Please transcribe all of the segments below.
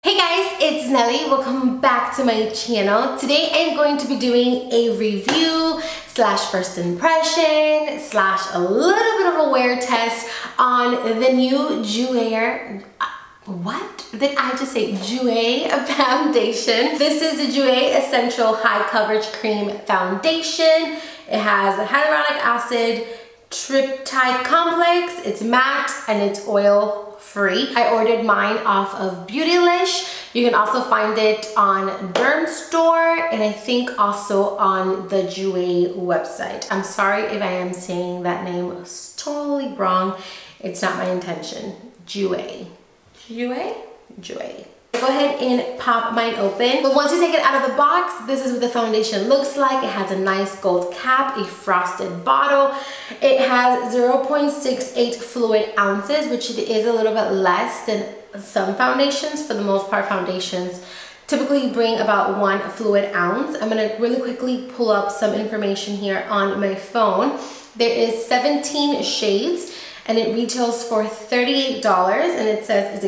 Hey guys, it's Nelly. Welcome back to my channel. Today I'm going to be doing a review slash first impression slash a little bit of a wear test on the new Jouer. What did I just say? Jouer foundation. This is the Jouer Essential High Coverage Cream Foundation. It has hyaluronic acid, triptide complex, it's matte, and it's oil free. I ordered mine off of Beautylish. You can also find it on Derm Store and I think also on the Jouer website. I'm sorry if I am saying that name totally wrong. It's not my intention. Jouer. Jouer? Jouer. Go ahead and pop mine open. But once you take it out of the box, this is what the foundation looks like. It has a nice gold cap, a frosted bottle. It has 0.68 fluid ounces, which is a little bit less than some foundations. For the most part, foundations typically bring about 1 fluid ounce. I'm gonna really quickly pull up some information here on my phone. There is 17 shades. And it retails for $38, and it says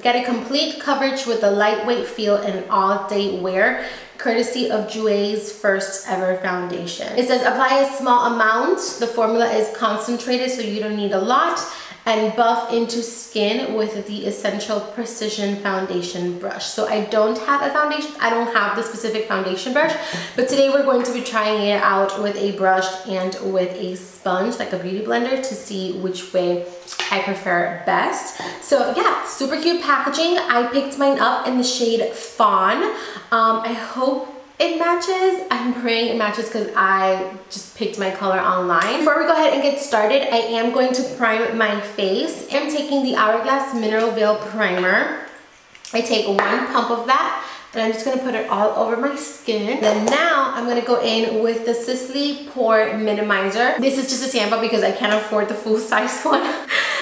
get a complete coverage with a lightweight feel and all-day wear, courtesy of Jouer's first ever foundation. It says apply a small amount. The formula is concentrated, so you don't need a lot, and buff into skin with the Essential Precision Foundation Brush. So I don't have a foundation, I don't have the specific foundation brush, but today we're going to be trying it out with a brush and with a sponge, like a beauty blender, to see which way I prefer best. So yeah, super cute packaging. I picked mine up in the shade Fawn. I hope it matches. I'm praying it matches because I just picked my color online. Before we go ahead and get started, I am going to prime my face. I'm taking the Hourglass Mineral Veil Primer. I take 1 pump of that and I'm just gonna put it all over my skin. Then now I'm gonna go in with the Sisley Pore Minimizer. This is just a sample because I can't afford the full size one.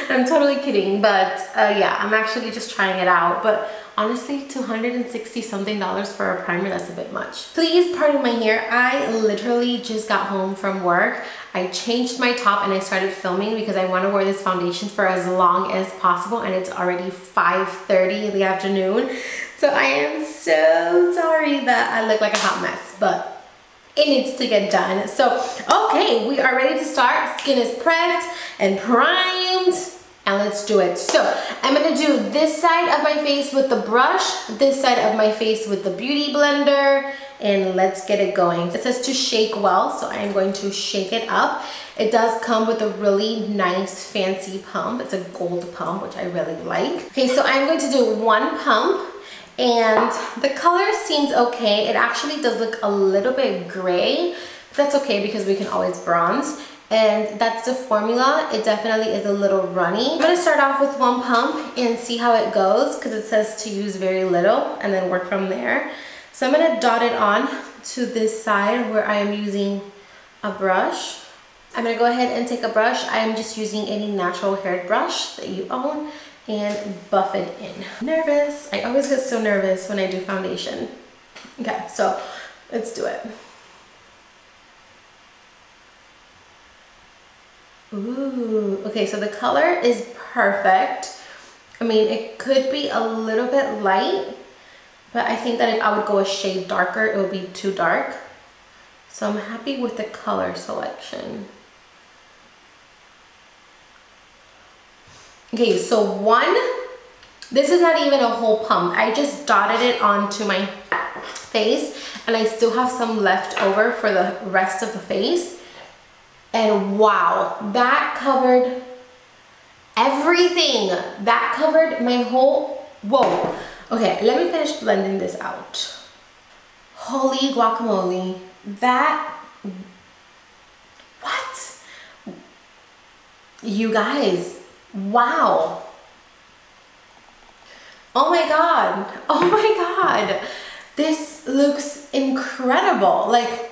I'm totally kidding, but yeah, I'm actually just trying it out. But honestly, $260 something for a primer, that's a bit much. Please pardon my hair. I literally just got home from work. I changed my top and I started filming because I want to wear this foundation for as long as possible, and it's already 5:30 in the afternoon. So I am so sorry that I look like a hot mess, but it needs to get done. So, okay, we are ready to start. Skin is prepped and primed. And let's do it. So I'm gonna do this side of my face with the brush, this side of my face with the beauty blender, and let's get it going. It says to shake well, so I'm going to shake it up. It does come with a really nice fancy pump. It's a gold pump, which I really like. Okay, so I'm going to do 1 pump, and the color seems okay. It actually does look a little bit gray, but that's okay because we can always bronze. And that's the formula. It definitely is a little runny. I'm gonna start off with 1 pump and see how it goes because it says to use very little and then work from there. So I'm gonna dot it on to this side where I am using a brush. I'm gonna go ahead and take a brush. I am just using any natural haired brush that you own and buff it in. Nervous. I always get so nervous when I do foundation. Okay, so let's do it. Ooh, okay, so the color is perfect. I mean, it could be a little bit light, but I think that if I would go a shade darker, it would be too dark. So I'm happy with the color selection. Okay, so this is not even a whole pump. I just dotted it onto my face and I still have some left over for the rest of the face. And wow, that covered everything. That covered my whole, whoa. Okay, let me finish blending this out. Holy guacamole. That, what? You guys, wow. Oh my God, oh my God. This looks incredible. Like,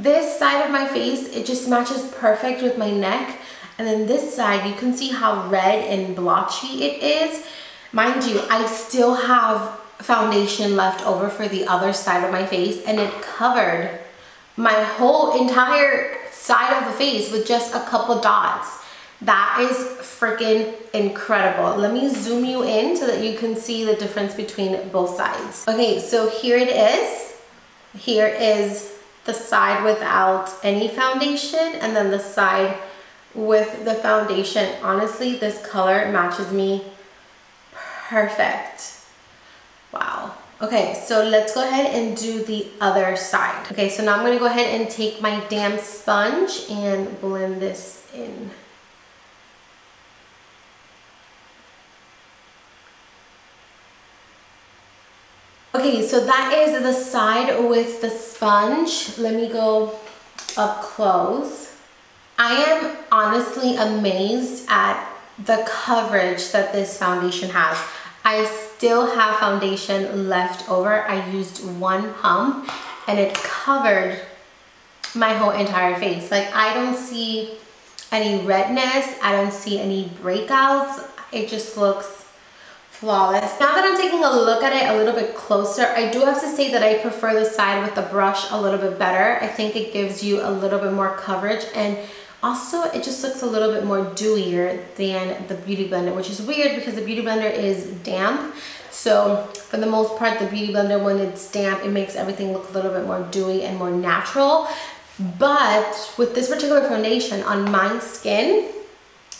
this side of my face, it just matches perfect with my neck. And then this side, you can see how red and blotchy it is. Mind you, I still have foundation left over for the other side of my face, and it covered my whole entire side of the face with just a couple dots. That is freaking incredible. Let me zoom you in so that you can see the difference between both sides. Okay, so here it is. Here is the side without any foundation, and then the side with the foundation. Honestly, this color matches me perfect. Wow. Okay, so let's go ahead and do the other side. Okay, so now I'm gonna go ahead and take my damp sponge and blend this in. Okay, so that is the side with the sponge. Let me go up close. I am honestly amazed at the coverage that this foundation has. I still have foundation left over. I used one pump and it covered my whole entire face. Like, I don't see any redness. I don't see any breakouts. It just looks flawless. Now that I'm taking a look at it a little bit closer, I do have to say that I prefer the side with the brush a little bit better. I think it gives you a little bit more coverage, and also it just looks a little bit more dewier than the Beauty Blender, which is weird because the Beauty Blender is damp. So for the most part, the Beauty Blender, when it's damp, it makes everything look a little bit more dewy and more natural. But with this particular foundation on my skin,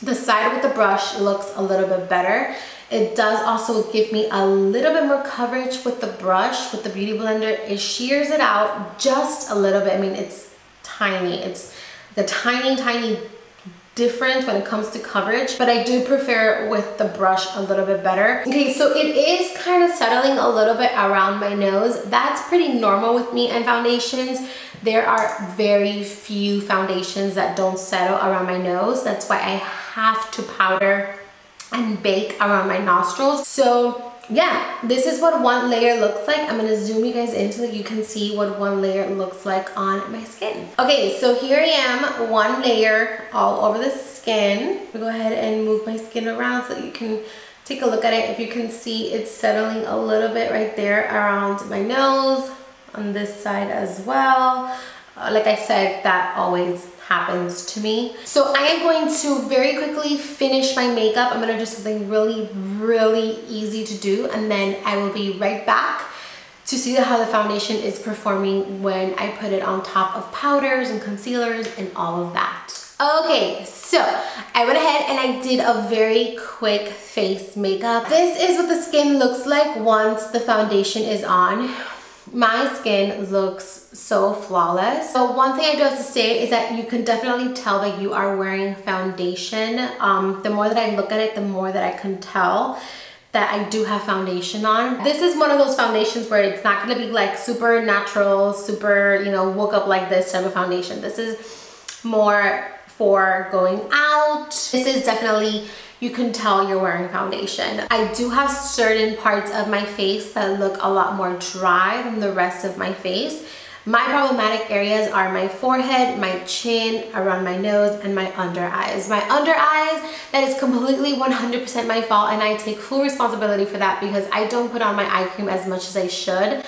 the side with the brush looks a little bit better. It does also give me a little bit more coverage with the brush. With the Beauty Blender, it shears it out just a little bit. I mean, it's tiny. It's the tiny difference when it comes to coverage, but I do prefer with the brush a little bit better. Okay, so it is kind of settling a little bit around my nose. That's pretty normal with me and foundations. There are very few foundations that don't settle around my nose. That's why I have to powder and bake around my nostrils. So yeah, this is what one layer looks like. I'm gonna zoom you guys in so that you can see what one layer looks like on my skin. Okay, so here I am, one layer all over the skin. I'll go ahead and move my skin around so that you can take a look at it. If you can see, it's settling a little bit right there around my nose, on this side as well. Like I said, that always happens to me. So I am going to very quickly finish my makeup. I'm gonna do something really easy to do, and then I will be right back to see how the foundation is performing when I put it on top of powders and concealers and all of that. Okay, so I went ahead and I did a very quick face makeup. This is what the skin looks like once the foundation is on. My skin looks so flawless. So one thing I do have to say is that you can definitely tell that you are wearing foundation. The more that I look at it, the more that I can tell that I do have foundation on. This is one of those foundations where it's not gonna be like super natural, super, you know, woke up like this type of foundation. This is more for going out. This is definitely, you can tell you're wearing foundation. I do have certain parts of my face that look a lot more dry than the rest of my face. My problematic areas are my forehead, my chin, around my nose, and my under eyes. My under eyes, that is completely 100% my fault, and I take full responsibility for that because I don't put on my eye cream as much as I should.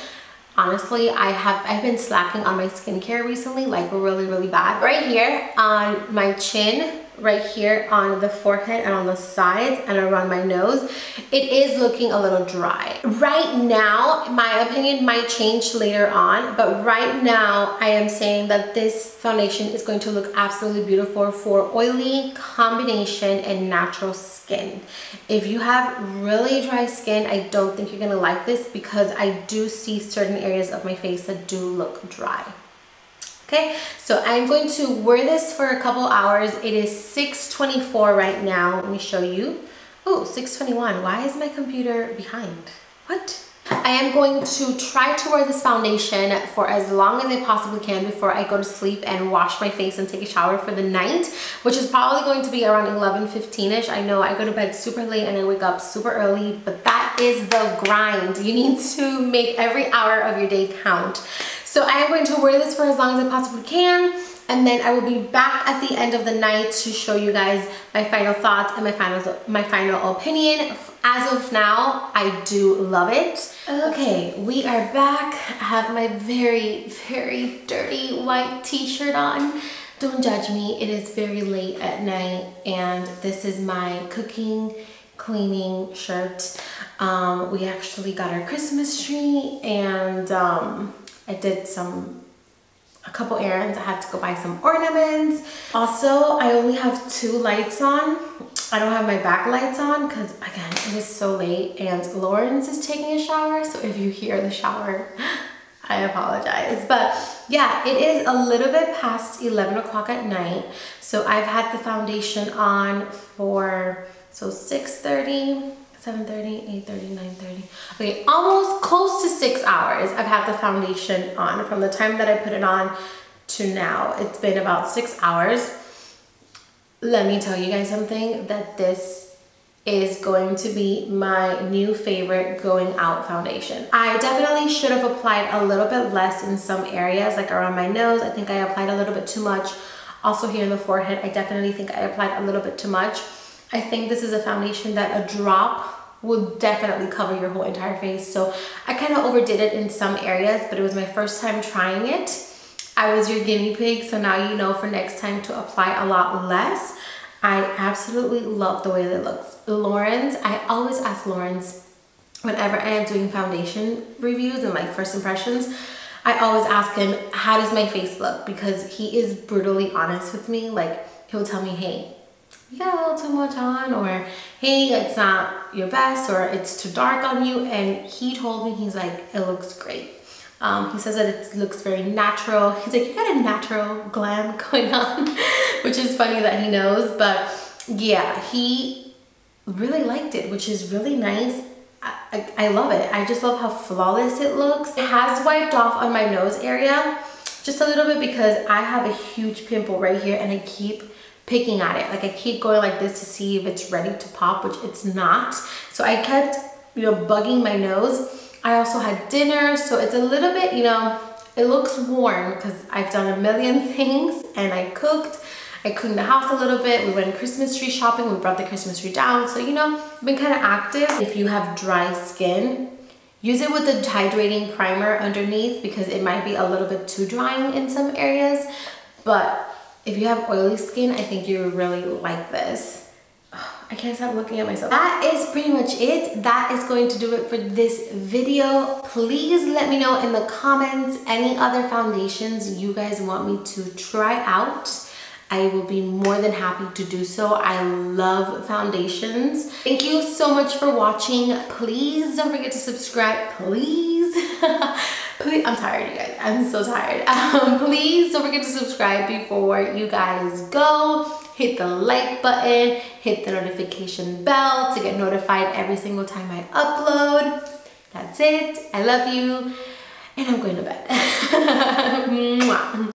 Honestly, I've been slacking on my skincare recently, like really bad. Right here on my chin, right here on the forehead and on the sides and around my nose, it is looking a little dry. Right now, my opinion might change later on, but right now I am saying that this foundation is going to look absolutely beautiful for oily, combination, and natural skin. If you have really dry skin, I don't think you're gonna like this because I do see certain areas of my face that do look dry. Okay, so I'm going to wear this for a couple hours. It is 6:24 right now. Let me show you. Oh, 6:21. Why is my computer behind? What? I am going to try to wear this foundation for as long as I possibly can before I go to sleep and wash my face and take a shower for the night, which is probably going to be around 11:15ish. I know I go to bed super late and I wake up super early, but that is the grind. You need to make every hour of your day count. So I am going to wear this for as long as I possibly can, and then I will be back at the end of the night to show you guys my final thoughts and my final opinion. As of now, I do love it. Okay, we are back. I have my very dirty white t-shirt on Don't judge me, it is very late at night and this is my cooking, cleaning shirt. We actually got our Christmas tree and I did a couple errands. I had to go buy some ornaments. Also, I only have 2 lights on. I don't have my back lights on because again, it is so late and Lawrence is taking a shower. So if you hear the shower, I apologize. But yeah, it is a little bit past 11 o'clock at night. So I've had the foundation on for, 6:30, 7:30, 8:30, 9:30. Okay, almost close to 6 hours I've had the foundation on. From the time that I put it on to now, it's been about 6 hours. Let me tell you guys something, that this is going to be my new favorite going out foundation. I definitely should have applied a little bit less in some areas, like around my nose. I think I applied a little bit too much. Also here in the forehead, I definitely think I applied a little bit too much. I think this is a foundation that a drop will definitely cover your whole entire face. So I kind of overdid it in some areas, but it was my first time trying it. I was your guinea pig, so now you know for next time to apply a lot less. I absolutely love the way that it looks. Lawrence, I always ask Lawrence whenever I am doing foundation reviews and like first impressions, I always ask him, how does my face look? Because he is brutally honest with me. Like he'll tell me, hey, you got a little too much on, or hey, it's not your best, or it's too dark on you. And he told me, he's like, it looks great. He says that it looks very natural. He's like, you got a natural glam going on, which is funny that he knows. But yeah, he really liked it, which is really nice. I love it. I just love how flawless it looks. It has wiped off on my nose area just a little bit because I have a huge pimple right here and I keep picking at it. Like I keep going like this to see if it's ready to pop, which it's not. So I kept, bugging my nose. I also had dinner, so it's a little bit, it looks warm because I've done a million things and I cooked. I cleaned the house a little bit. We went Christmas tree shopping. We brought the Christmas tree down. So, I've been kind of active. If you have dry skin, use it with the hydrating primer underneath because it might be a little bit too drying in some areas. But if you have oily skin, I think you really like this. I can't stop looking at myself. That is pretty much it. That is going to do it for this video. Please let me know in the comments any other foundations you guys want me to try out. I will be more than happy to do so. I love foundations. Thank you so much for watching. Please don't forget to subscribe, please. Please, I'm tired, you guys. I'm so tired. Please don't forget to subscribe before you guys go. Hit the like button, hit the notification bell to get notified every single time I upload. That's it. I love you. And I'm going to bed. Mwah.